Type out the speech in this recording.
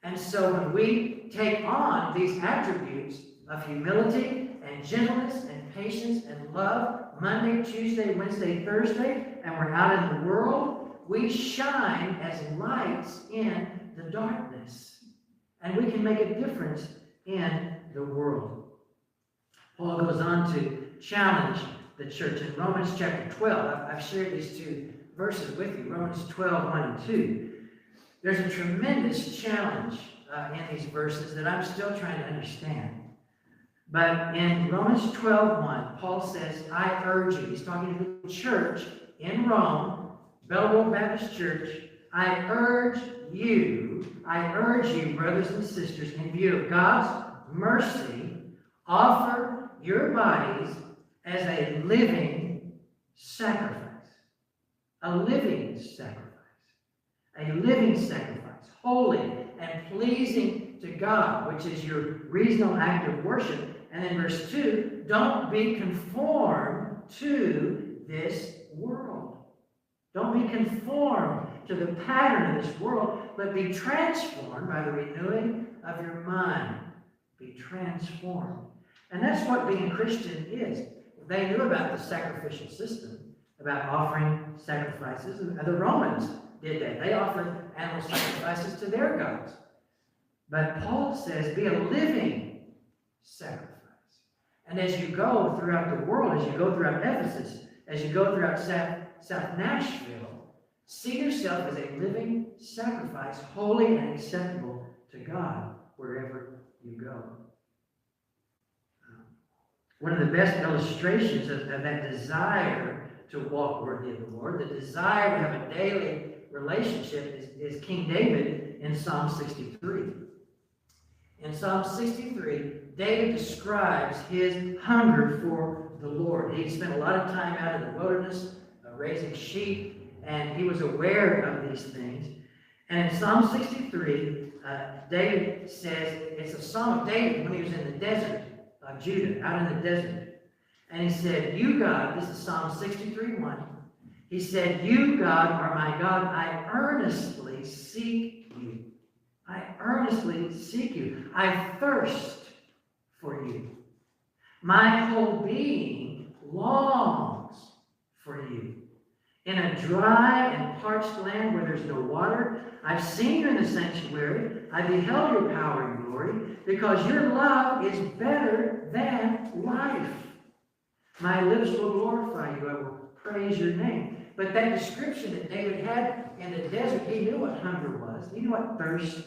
And so when we take on these attributes of humility and gentleness and patience and love, Monday, Tuesday, Wednesday, Thursday, and we're out in the world, we shine as lights in the darkness. And we can make a difference in the world. Paul goes on to challenge the church in Romans chapter 12. I've shared these two verses with you, Romans 12, 1 and 2. There's a tremendous challenge in these verses that I'm still trying to understand. But in Romans 12, 1, Paul says, I urge you. He's talking to the church in Rome, Belleville Baptist Church. I urge you, brothers and sisters, in view of God's mercy, offer your bodies as a living sacrifice. A living sacrifice. A living sacrifice, holy and pleasing to God, which is your reasonable act of worship. And then verse 2, don't be conformed to this world. Don't be conformed to the pattern of this world, but be transformed by the renewing of your mind. Be transformed. And that's what being a Christian is. They knew about the sacrificial system, about offering sacrifices. The Romans did that. They offered animal sacrifices to their gods. But Paul says, be a living sacrifice. And as you go throughout the world, as you go throughout Ephesus, as you go throughout South Nashville, see yourself as a living sacrifice, holy and acceptable to God wherever you go. One of the best illustrations of that desire to walk worthy of the Lord, the desire to have a daily relationship, is King David in Psalm 63. In Psalm 63, David describes his hunger for the Lord. He spent a lot of time out in the wilderness raising sheep, and he was aware of these things. And in Psalm 63, David says, it's a Psalm of David when he was in the desert of Judah, out in the desert. And he said, you, God, this is Psalm 63:1. He said, you, God, are my God. I earnestly seek you. I earnestly seek you. I thirst for you. My whole being longs for you. In a dry and parched land where there's no water, I've seen you in the sanctuary. I beheld your power and glory, because your love is better than life. My lips will glorify you. I will praise your name. But that description that David had in the desert, he knew what hunger was. He knew what thirst